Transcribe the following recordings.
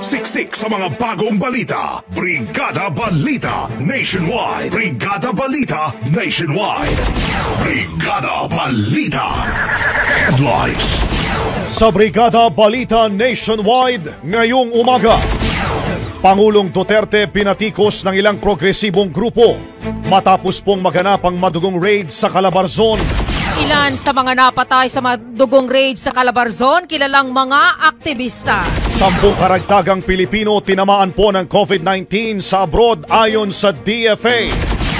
Siksik sa mga bagong balita. Brigada Balita Nationwide. Brigada Balita Nationwide. Brigada Balita Headlines. Sa Brigada Balita Nationwide ngayong umaga, Pangulong Duterte pinatikos ng ilang progresibong grupo matapos pong maganap ang madugong raid sa Calabarzon. Ilan sa mga napatay sa madugong raid sa Calabarzon, kilalang mga aktivista. 10 karagdagang Pilipino tinamaan po ng COVID-19 sa abroad ayon sa DFA.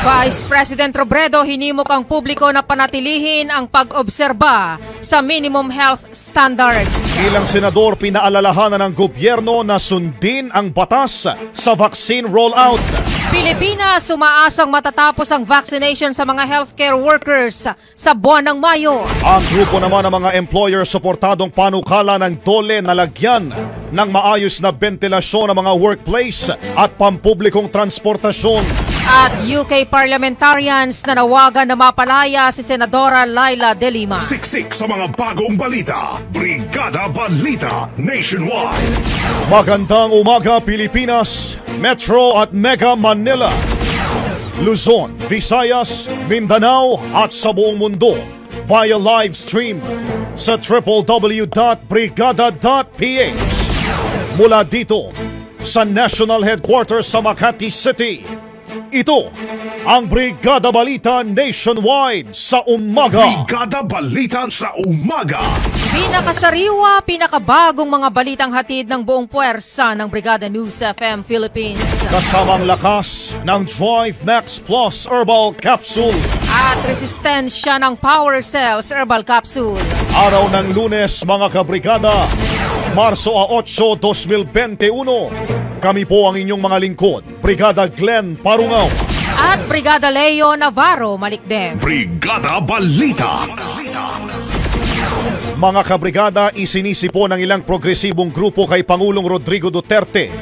Vice President Robredo hinimok ang publiko na panatilihin ang pag-obserba sa minimum health standards. Ilang senador pinaalalahanan ng gobyerno na sundin ang batas sa vaccine rollout. Pilipinas umaasang matatapos ang vaccination sa mga healthcare workers sa buwan ng Mayo. Ang grupo naman ng mga employer-suportadong panukala ng DOLE na lagyan ng maayos na ventilasyon ng mga workplace at pampublikong transportasyon. At UK parliamentarians na nawagan na mapalaya si Senadora Laila De Lima. Siksik sa mga bagong balita. Brigada Balita Nationwide. Magandang umaga Pilipinas, Metro at Mega Manila, Luzon, Visayas, Mindanao at sa buong mundo via live stream sa www.brigada.ph. Mula dito sa National Headquarters sa Makati City, ito ang Brigada Balita Nationwide sa umaga. Brigada Balita sa umaga. Pinakasariwa, pinakabagong mga balitang hatid ng buong puwersa ng Brigada News FM Philippines. Kasamang lakas ng Drive Max Plus Herbal Capsule at resistensya ng Power Cells Herbal Capsule. Araw ng Lunes mga kabrigada, Marso 8, 2021. Kami po ang inyong mga lingkod, Brigada Glenn Parungaw at Brigada Leo Navarro Malikdem. Brigada Balita. Mga kabrigada, isinisi po ng ilang progresibong grupo kay Pangulong Rodrigo Duterte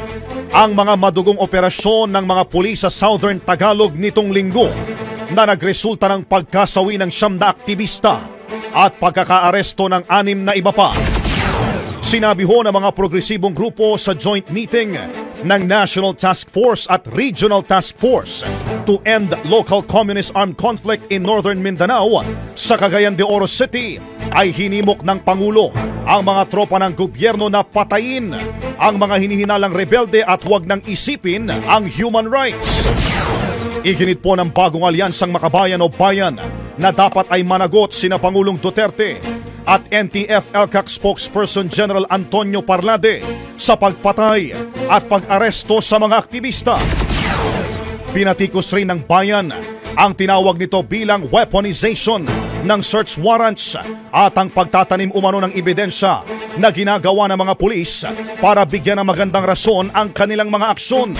ang mga madugong operasyon ng mga pulis sa Southern Tagalog nitong linggo na nagresulta ng pagkasawi ng 9 na aktivista at pagkakaaresto ng 6 na iba pa. Sinabi ho ng mga progresibong grupo sa joint meeting ng National Task Force at Regional Task Force to End Local Communist Armed Conflict in Northern Mindanao sa Cagayan de Oro City ay hinimok ng Pangulo ang mga tropa ng gobyerno na patayin ang mga hinihinalang rebelde at huwag nang isipin ang human rights. Iginit po ng bagong alyansang Makabayan o Bayan na dapat ay managot sina Pangulong Duterte at NTF-ELCAC spokesperson General Antonio Parlade sa pagpatay at pag-aresto sa mga aktivista. Pinatikos rin ng bayan ang tinawag nito bilang weaponization ng search warrants at ang pagtatanim umano ng ebidensya na ginagawa ng mga pulis para bigyan ng magandang rason ang kanilang mga aksyon.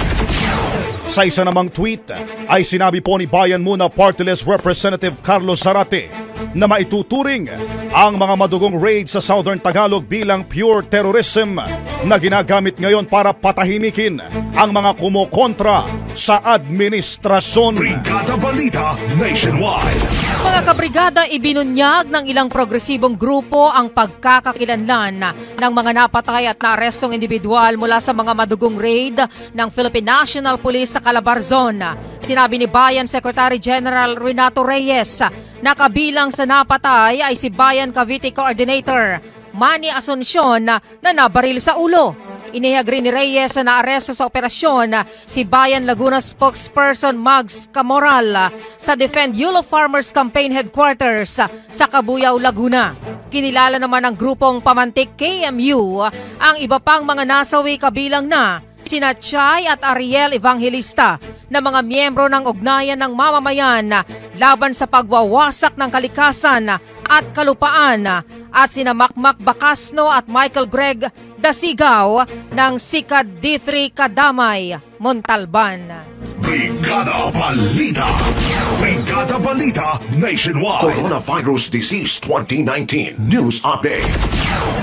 Sa isa namang tweet ay sinabi po ni Bayan Muna Party List Representative Carlos Zarate na maituturing ang mga madugong raid sa Southern Tagalog bilang pure terrorism na ginagamit ngayon para patahimikin ang mga kumokontra sa administrasyon. Brigada Balita Nationwide. Mga kabrigada, ibinunyag ng ilang progresibong grupo ang pagkakakilanlan ng mga napatay at naarestong individual mula sa mga madugong raid ng Philippine National Police sa Calabarzon. Sinabi ni Bayan Secretary General Renato Reyes na kabilang sa napatay ay si Bayan Cavite Coordinator Manny Asuncion na nabaril sa ulo. Inihag rin ni Reyes na naaresto sa operasyon si Bayan Laguna spokesperson Mags Camoral sa Defend Yulo Farmers Campaign Headquarters sa Cabuyao, Laguna. Kinilala naman ng grupong Pamantik KMU ang iba pang mga nasawi kabilang na sina Chay at Ariel Evangelista na mga miyembro ng ugnayan ng mamamayan laban sa pagwawasak ng kalikasan at kalupaan at sina Makmak Bacasno at Michael Greg Dasigaw ng Sikad D3 Kadamay, Montalban. Brigada Balita. Brigada Balita Nationwide. Coronavirus Disease 2019 News Update.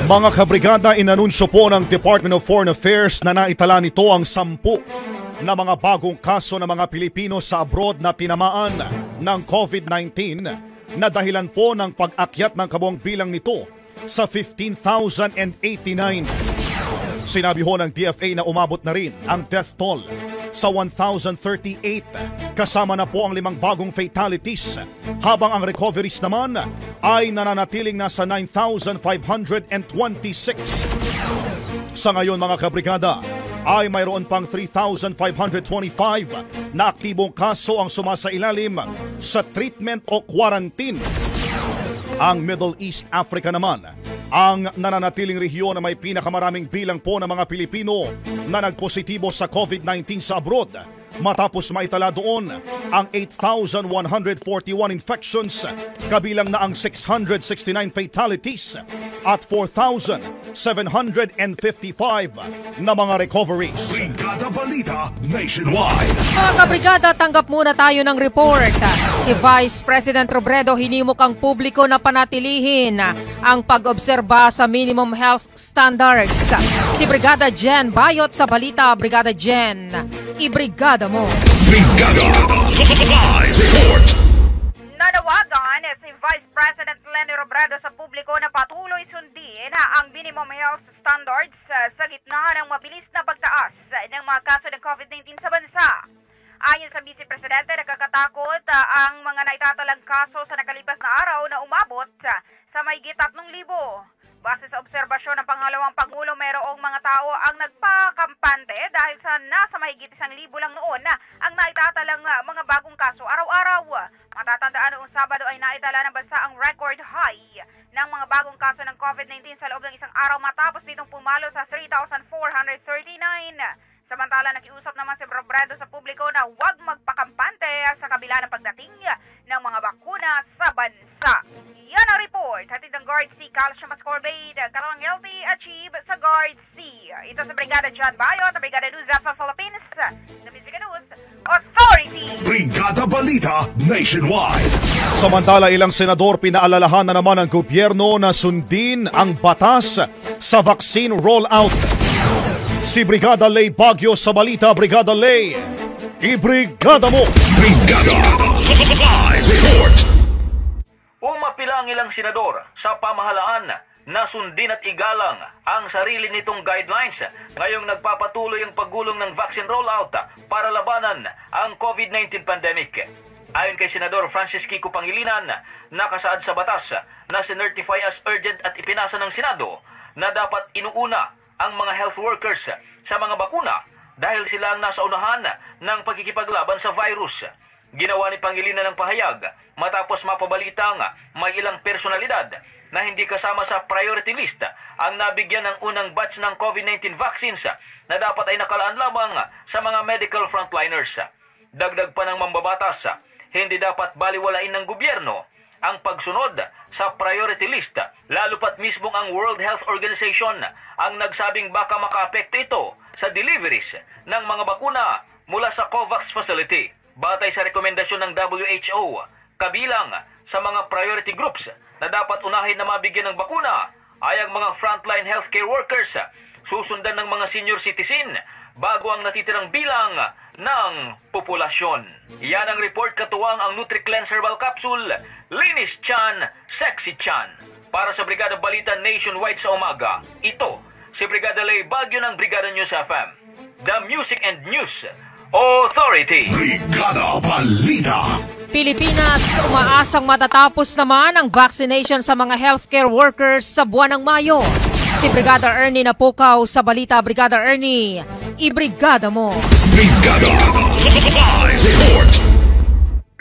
Mga kabrigada, inanunsyo po ng Department of Foreign Affairs na naitala nito ang 10 na mga bagong kaso ng mga Pilipino sa abroad na tinamaan ng COVID-19 na dahilan po ng pag-akyat ng kabuang bilang nito sa 15,089. Sinabi ho ng DFA na umabot na rin ang death toll sa 1,038 kasama na po ang 5 bagong fatalities habang ang recoveries naman ay nananatiling nasa 9,526. Sa ngayon mga kabrigada ay mayroon pang 3,525 na aktibong kaso ang sumasailalim sa treatment o quarantine. Ang Middle East Africa naman ang nananatiling rehiyon na may pinakamaraming bilang po ng mga Pilipino na nagpositibo sa COVID-19 sa abroad matapos maitala doon ang 8,141 infections kabilang na ang 669 fatalities at 4,755 na mga recoveries. Brigada Balita Nationwide. Mga kabrigada, tanggap muna tayo ng report. Si Vice President Robredo hinimok ang publiko na panatilihin ang pag-obserba sa minimum health standards. Si Brigada Jen Bayot sa Balita. Brigada Jen, ibrigada mo. Brigada Live Report. Nanawagan si Vice President Leni Robredo sa publiko na patuloy sundin ang minimum health standards sa gitna ng mabilis na pagtaas ng mga kaso ng COVID-19 sa bansa. Ayon sa Vice Presidente, nakakatakot ang mga naitatalang kaso sa nakalipas na araw na umabot sa mahigit 3,000. Base sa obserbasyon ng pangalawang Pangulo, mayroong mga tao ang nagpakampante dahil sa nasa mahigit 1,000 lang noon ang naitatalang mga bagong kaso araw-araw. Matatandaan noong Sabado ay naitala ng bansa ang record high ng mga bagong kaso ng COVID-19 sa loob ng isang araw matapos ditong pumalo sa 3,439. Samantala, nakiusap naman si Robredo sa publiko na huwag magpakampante sa kabila ng pagdating ng mga bakuna sa bansa. Yan ang report. Hatid ng Guard C. Calcium Ascorbate, karawang healthy achieve sa Guard C. Ito sa Brigada John Bayot, Brigada News of Philippines, the Music News Authority. Brigada Balita Nationwide. Samantala, ilang senador pinaalalahan na naman ng gobyerno na sundin ang batas sa vaccine rollout. Si Brigada Lay Baguio sa Balita. Brigada Lay, ibrigada mo. Brigada Live Report. Umapila ang ilang senador sa pamahalaan na sundin at igalang ang sarili nitong guidelines ngayong nagpapatuloy ang paggulong ng vaccine rollout para labanan ang COVID-19 pandemic. Ayon kay Senador Francis Kiko Pangilinan, nakasaad sa batas na sinertify as urgent at ipinasa ng Senado na dapat inuuna ang mga health workers sa mga bakuna dahil sila ang nasa unahan ng pagkikipaglaban sa virus. Ginawa ni Pangilinan ng pahayag matapos mapabalitang may ilang personalidad na hindi kasama sa priority list ang nabigyan ng unang batch ng COVID-19 vaccines na dapat ay nakalaan lamang sa mga medical frontliners. Dagdag pa ng mambabatas, hindi dapat baliwalain ng gobyerno ang pagsunod sa priority list, lalo pat mismong ang World Health Organization ang nagsabing baka makaapekto ito sa deliveries ng mga bakuna mula sa COVAX facility. Batay sa rekomendasyon ng WHO, kabilang sa mga priority groups na dapat unahin na mabigyan ng bakuna ay ang mga frontline healthcare workers, susundan ng mga senior citizen bago ang natitirang bilang ng populasyon. Yan ang report, katuwang ang NutriCleanse Herbal Capsule, Linis Chan, Sexy Chan. Para sa Brigada Balita Nationwide sa umaga, ito si Brigada Lay Baguio ng Brigada News FM, The Music and News Authority. Brigada Balita. Pilipinas, umaasang matatapos naman ang vaccination sa mga healthcare workers sa buwan ng Mayo. Si Brigada Ernie Napukaw sa Balita. Brigada Ernie, ibrigada mo. Brigada Live Report.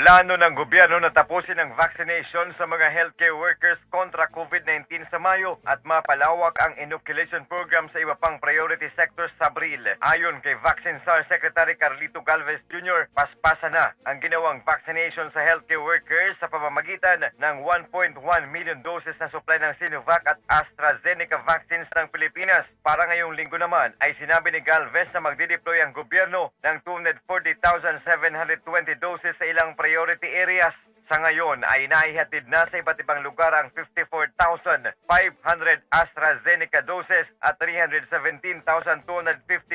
Plano ng gobyerno na tapusin ang vaccination sa mga healthcare workers kontra COVID-19 sa Mayo at mapalawak ang inoculation program sa iba pang priority sectors sa Abril. Ayon kay Vaccine SAR Secretary Carlito Galvez Jr., paspasa na ang ginawang vaccination sa healthcare workers sa pamamagitan ng 1.1 million doses na supply ng Sinovac at AstraZeneca vaccines ng Pilipinas. Para ngayong linggo naman ay sinabi ni Galvez na magdideploy ang gobyerno ng 240,720 doses sa ilang priority areas. Sa ngayon ay naihatid na sa iba't ibang lugar ang 54,500 AstraZeneca doses at 317,250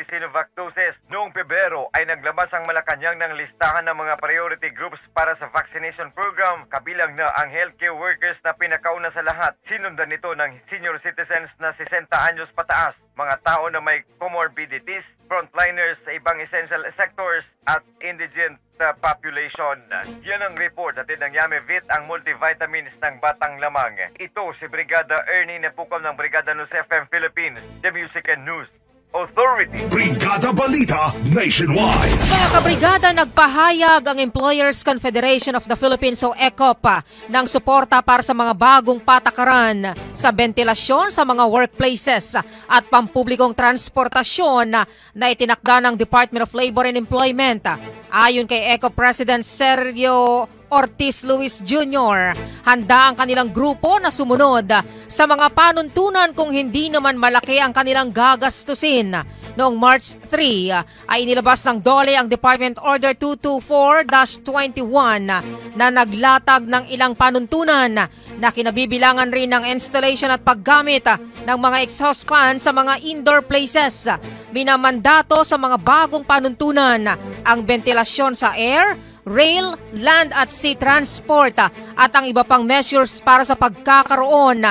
Sinovac doses. Noong Pebrero ay naglabas ang Malacanang ng listahan ng mga priority groups para sa vaccination program, kabilang na ang healthcare workers na pinakauna sa lahat. Sinundan nito ng senior citizens na 60 anyos pataas. mga tao na may comorbidities, frontliners sa ibang essential sectors at indigent population. Yan ang report at ng Yamevit ang multivitamins ng batang lamang. Ito si Brigada Ernie Nepukam ng Brigada News FM Philippines, The Music and News Authority. Brigada Balita Nationwide. Mga kabrigada, nagpahayag ang Employers Confederation of the Philippines o ECOP ng suporta para sa mga bagong patakaran sa ventilasyon sa mga workplaces at pampublikong transportasyon na itinakda ng Department of Labor and Employment. Ayon kay ECOP President Sergio Ortiz Luis Jr., handa ang kanilang grupo na sumunod sa mga panuntunan kung hindi naman malaki ang kanilang gagastusin. Noong March 3 ay inilabas ng DOLE ang Department Order 224-21 na naglatag ng ilang panuntunan na kinabibilangan rin ng installation at paggamit ng mga exhaust fan sa mga indoor places. Minamandato sa mga bagong panuntunan ang ventilasyon sa air, rail, land at sea transport at ang iba pang measures para sa pagkakaroon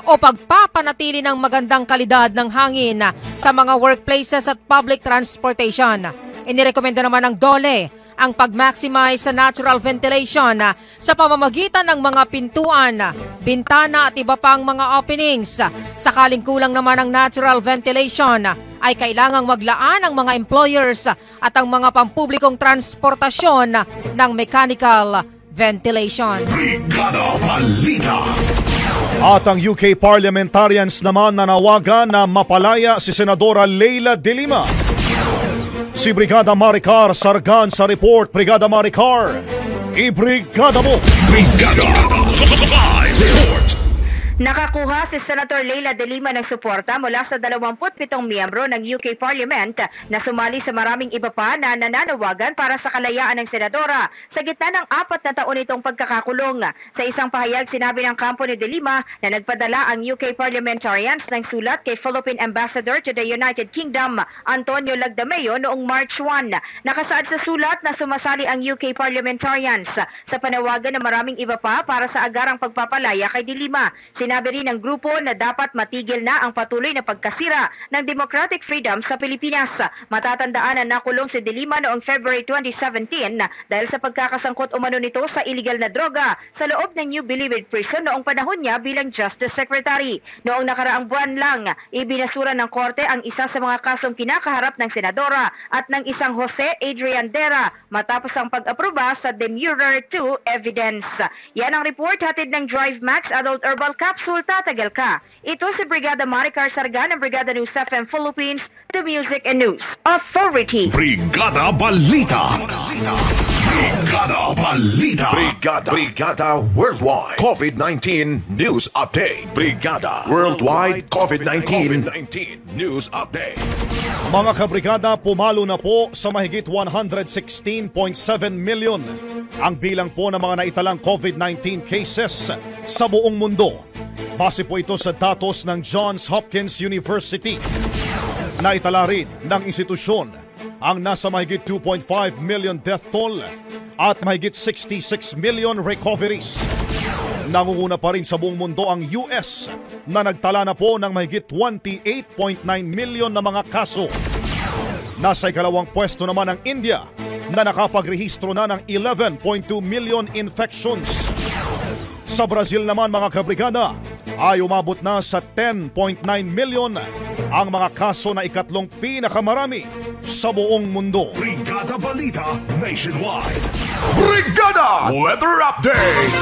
o pagpapanatili ng magandang kalidad ng hangin sa mga workplaces at public transportation. Inirekomenda naman ng DOLE ang pag-maximize sa natural ventilation sa pamamagitan ng mga pintuan, bintana at iba pang mga openings. Sakaling kulang naman ang natural ventilation, ay kailangang maglaan ang mga employers at ang mga pampublikong transportasyon ng mechanical ventilation. Brigada Balita. At ang UK parliamentarians naman nanawagan na mapalaya si Senadora Leila De Lima. Si Brigada Maricar Sargan sa report. Brigada Maricar, ibrigada mo! Brigada Live Report. Nakakuha si Senator Leila De Lima ng suporta mula sa 27 miyembro ng UK Parliament na sumali sa maraming iba pa na nananawagan para sa kalayaan ng senadora sa gitna ng 4 na taon itong pagkakakulong. Sa isang pahayag, sinabi ng kampo ni De Lima na nagpadala ang UK parliamentarians ng sulat kay Philippine Ambassador to the United Kingdom, Antonio Lagdameo, noong March 1. Nakasaad sa sulat na sumasali ang UK parliamentarians sa panawagan ng maraming iba pa para sa agarang pagpapalaya kay De Lima. Sinabi rin ng grupo na dapat matigil na ang patuloy na pagkasira ng democratic freedom sa Pilipinas. Matatandaan na nakulong si De Lima noong February 2017 dahil sa pagkakasangkot umano nito sa illegal na droga sa loob ng New Bilibid Prison noong panahon niya bilang Justice Secretary. Noong nakaraang buwan lang, ibinasura ng korte ang isa sa mga kasong kinakaharap ng senadora at ng isang Jose Adrian Dera matapos ang pag-aproba sa Demurrer 2 evidence. Yan ang report hatid ng Drive Max Adult Herbal Capsule. Tatagal ka. Ito si Brigada Maricar Sargan ng Brigada News FM Philippines, The Music and News Authority. Brigada Balita. Brigada Balita. Brigada Worldwide COVID-19 News Update. Brigada Worldwide COVID-19 News Update. Mga kabrigada, pumalo na po sa mahigit 116.7 million ang bilang po ng mga naitalang COVID-19 cases sa buong mundo. Base po ito sa datos ng Johns Hopkins University. Naitala rin ng institusyon ang nasa mahigit 2.5 million death toll at mahigit 66 million recoveries. Nangunguna pa rin sa buong mundo ang US na nagtala na po ng mahigit 28.9 million na mga kaso. Nasa ikalawang pwesto naman ang India na nakapagrehistro na ng 11.2 million infections. Sa Brazil naman, mga kabrigada, ay umabot na sa 10.9 million ang mga kaso na ikatlong pinakamarami sa buong mundo. Brigada Balita Nationwide. Brigada Weather Update.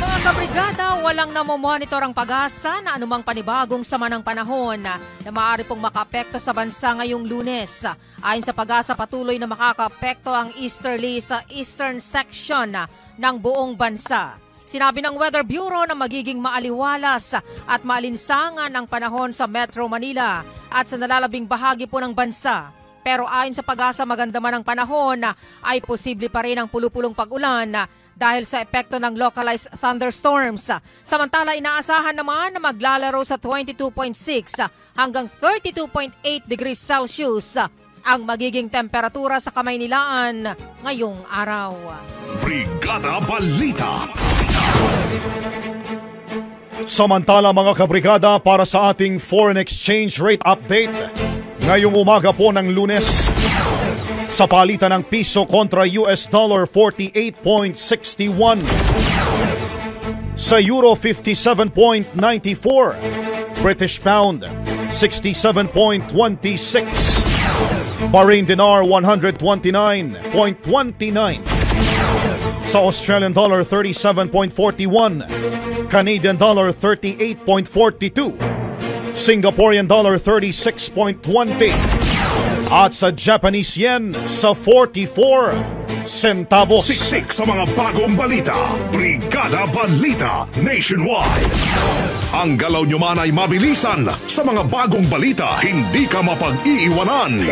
Mga kabrigada, walang namomonitor ang pag-asa na anumang panibagong sama ng panahon na maaari pong makaapekto sa bansa ngayong Lunes. Ayon sa pag-asa, patuloy na makakaapekto ang easterly sa eastern section ng buong bansa. Sinabi ng Weather Bureau na magiging maaliwalas at maalinsangan ang panahon sa Metro Manila at sa nalalabing bahagi po ng bansa. Pero ayon sa pag-asa, maganda man ang panahon ay posible pa rin ang pulupulong pag-ulan dahil sa epekto ng localized thunderstorms. Samantala, inaasahan naman na maglalaro sa 22.6 hanggang 32.8 degrees Celsius ang magiging temperatura sa Kamaynilaan ngayong araw. Brigada Balita. Samantala mga kabrigada, para sa ating foreign exchange rate update ngayong umaga po ng Lunes, sa palitan ng piso kontra US dollar 48.61, sa euro 57.94, British pound 67.26, Bahrain dinar 129.29, sa Australian dollar 37.41, Canadian dollar 38.42, Singaporean dollar 36.20, at sa Japanese yen sa 44 centavos. Siksik sa mga bagong balita. Brigada Balita Nationwide. Ang galaw nyo man ay mabilisan. Sa mga bagong balita, hindi ka mapag-iiwanan.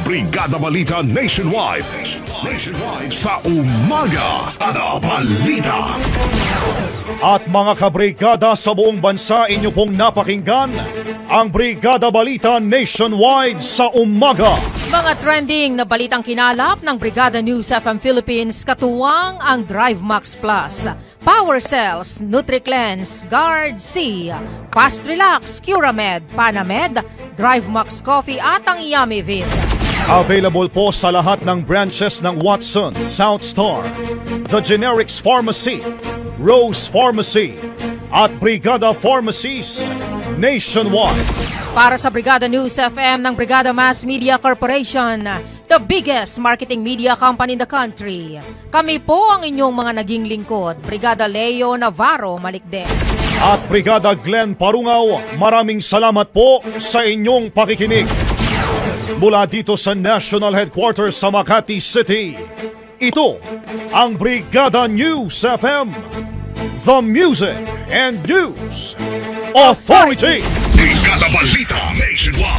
Brigada Balita Nationwide. Sa umaga, Brigada Balita. At mga kabrigada sa buong bansa, inyo pong napakinggan ang Brigada Balita Nationwide sa umaga. Mga trending na balitang kinalap ng Brigada News FM Philippines, katuwang ang Drive Max Plus, Power Cells, NutriCleanse, Guard C, Fast Relax, Curamed, Panamed, Drive Max Coffee at ang Yummy Vid. Available po sa lahat ng branches ng Watson, South Star, The Generics Pharmacy, Rose Pharmacy, at Brigada Pharmacies nationwide. Para sa Brigada News FM ng Brigada Mass Media Corporation, the biggest marketing media company in the country. Kami po ang inyong mga naging lingkod, Brigada Leo Navarro Malikden. At Brigada Glenn Parungaw, maraming salamat po sa inyong pakikinig. Mula dito sa National Headquarters sa Makati City, ito ang Brigada News FM, the Music and News Authority. Brigada Balita Nationwide.